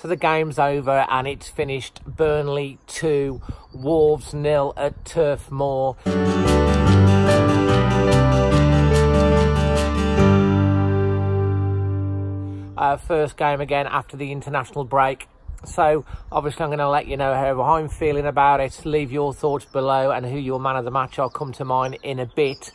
So the game's over and it's finished. Burnley 2, Wolves 0 at Turf Moor. First game again after the international break. So obviously I'm going to let you know how I'm feeling about it. Leave your thoughts below and who your man of the match are. Come to mine in a bit.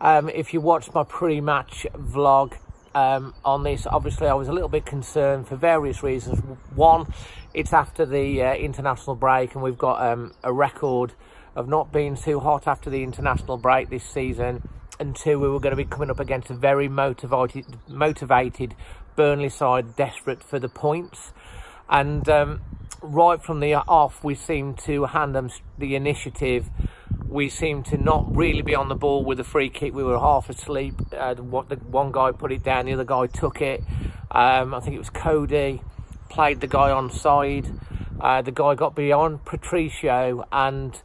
If you watched my pre-match vlog on this, obviously I was a little bit concerned for various reasons. One, it's after the international break and we've got a record of not being too hot after the international break this season. And two, we were going to be coming up against a very motivated Burnley side, desperate for the points. And right from the off, we seemed to hand them the initiative. We seemed to not really be on the ball with a free kick. We were half asleep. The one guy put it down, the other guy took it. I think it was Cody, played the guy onside. The guy got beyond Patricio, and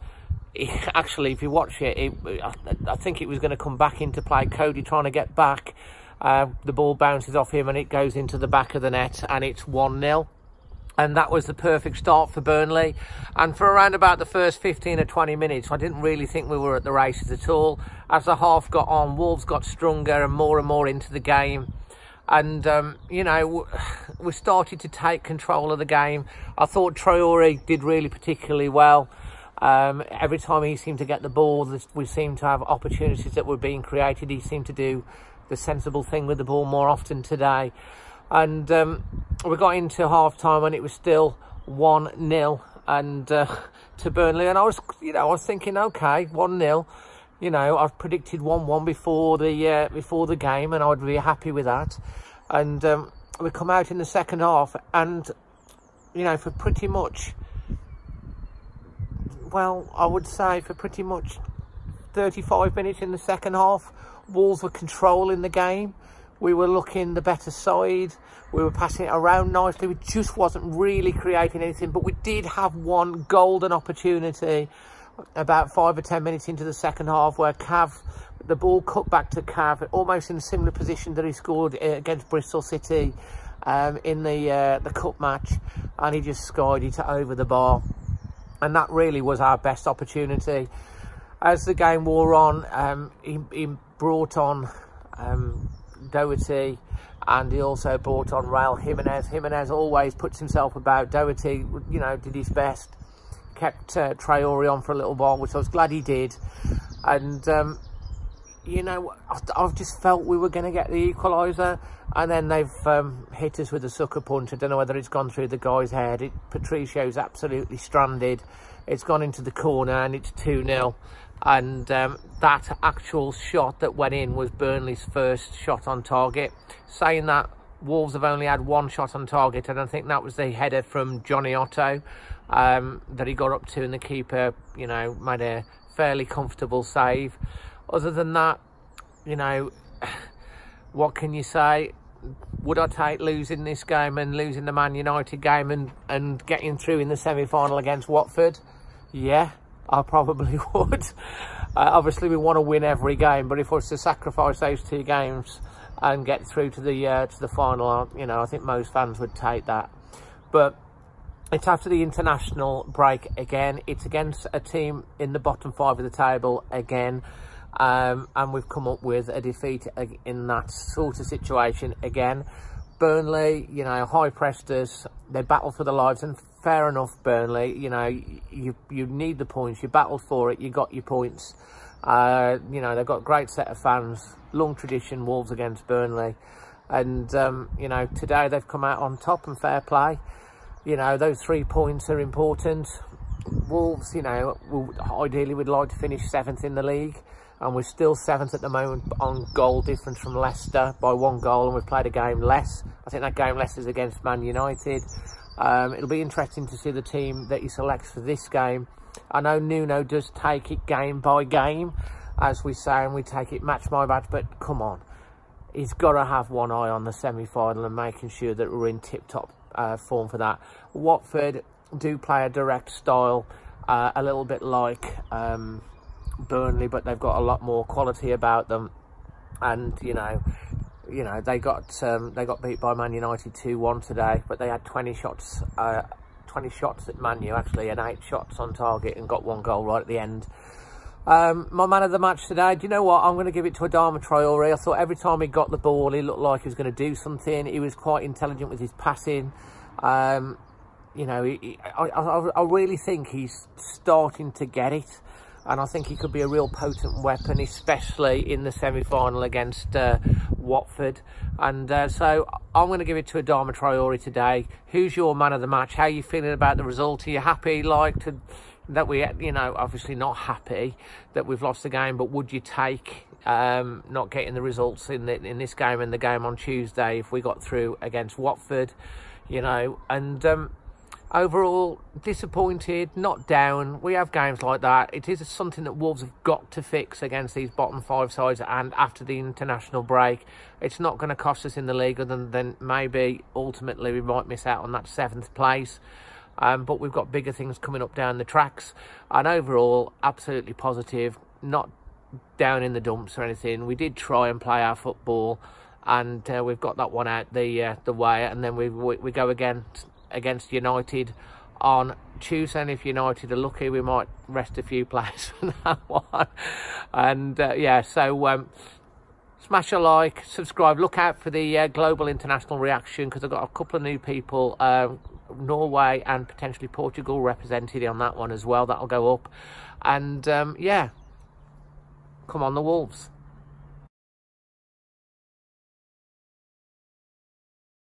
actually, if you watch it, I think it was going to come back into play. Cody trying to get back. The ball bounces off him and it goes into the back of the net, and it's 1-0. And that was the perfect start for Burnley. And for around about the first 15 or 20 minutes, I didn't really think we were at the races at all. As the half got on, Wolves got stronger and more into the game. And, you know, we started to take control of the game. I thought Traore did really particularly well. Every time he seemed to get the ball, we seemed to have opportunities that were being created. He seemed to do the sensible thing with the ball more often today. And we got into half time and it was still 1-0 and to Burnley. And I was thinking, okay, 1-0. You know, I've predicted 1-1 before the game, and I'd be happy with that. And we come out in the second half, and you know, for pretty much, well, I would say for pretty much 35 minutes in the second half, Wolves were controlling the game. We were looking the better side. We were passing it around nicely. We just wasn't really creating anything. But we did have one golden opportunity about 5 or 10 minutes into the second half, where Cav, the ball cut back to Cav, almost in a similar position that he scored against Bristol City in the cup match. And he just skied it over the bar. And that really was our best opportunity. As the game wore on, he brought on Doherty, and he also brought on Raul Jimenez. Jimenez always puts himself about. Doherty, you know, did his best, kept Traore on for a little while, which I was glad he did. And you know, I've just felt we were going to get the equaliser, and then they've hit us with a sucker punch. I don't know whether it's gone through the guy's head. Patricio's absolutely stranded. It's gone into the corner and it's 2-0. And that actual shot that went in was Burnley's first shot on target. Saying that, Wolves have only had one shot on target, and I think that was the header from Johnny Otto that he got up to, and the keeper, you know, made a fairly comfortable save. Other than that, you know, what can you say? Would I take losing this game and losing the Man United game and getting through in the semi-final against Watford? Yeah, I probably would. Obviously, we want to win every game, but if I was to sacrifice those 2 games and get through to the final, you know, I think most fans would take that. But it's after the international break again. It's against a team in the bottom 5 of the table again. And we've come up with a defeat in that sort of situation again. Burnley, you know, high-pressed us. They battled for their lives, and fair enough, Burnley. You know, you need the points. You battled for it. You got your points. You know, they've got a great set of fans. Long tradition, Wolves against Burnley. And, you know, today they've come out on top, and fair play. You know, those 3 points are important. Wolves, you know, ideally would like to finish 7th in the league. And we're still 7th at the moment on goal difference from Leicester by 1 goal, and we've played a game less. I think that game less is against Man United. It'll be interesting to see the team that he selects for this game. I know Nuno does take it game by game, as we say, and we take it match by match, but come on. He's got to have one eye on the semi-final and making sure that we're in tip-top form for that. Watford do play a direct style, a little bit like Burnley, but they've got a lot more quality about them. And, you know, you know, they got beat by Man United 2-1 today, but they had 20 shots at Man U actually, and 8 shots on target, and got 1 goal right at the end. My man of the match today, do you know what? I'm going to give it to Adama Traore. I thought every time he got the ball, he looked like he was going to do something. He was quite intelligent with his passing. You know, I really think he's starting to get it. And I think he could be a real potent weapon, especially in the semi-final against Watford. And so I'm going to give it to Adama Traore today. Who's your man of the match? How are you feeling about the result? Are you happy, that we, you know, obviously not happy that we've lost the game, but would you take not getting the results in this game and the game on Tuesday if we got through against Watford, you know? And overall, disappointed, not down. We have games like that. It is something that Wolves have got to fix against these bottom 5 sides, and after the international break, it's not going to cost us in the league, other than maybe ultimately we might miss out on that 7th place. But we've got bigger things coming up down the tracks, and overall absolutely positive, not down in the dumps or anything. We did try and play our football, and we've got that one out the way, and then we go against United on Tuesday, and if United are lucky, we might rest a few players for that one. And yeah, so smash a like, subscribe, look out for the global international reaction, because I've got a couple of new people, Norway and potentially Portugal represented on that one as well. That'll go up. And yeah, come on the Wolves.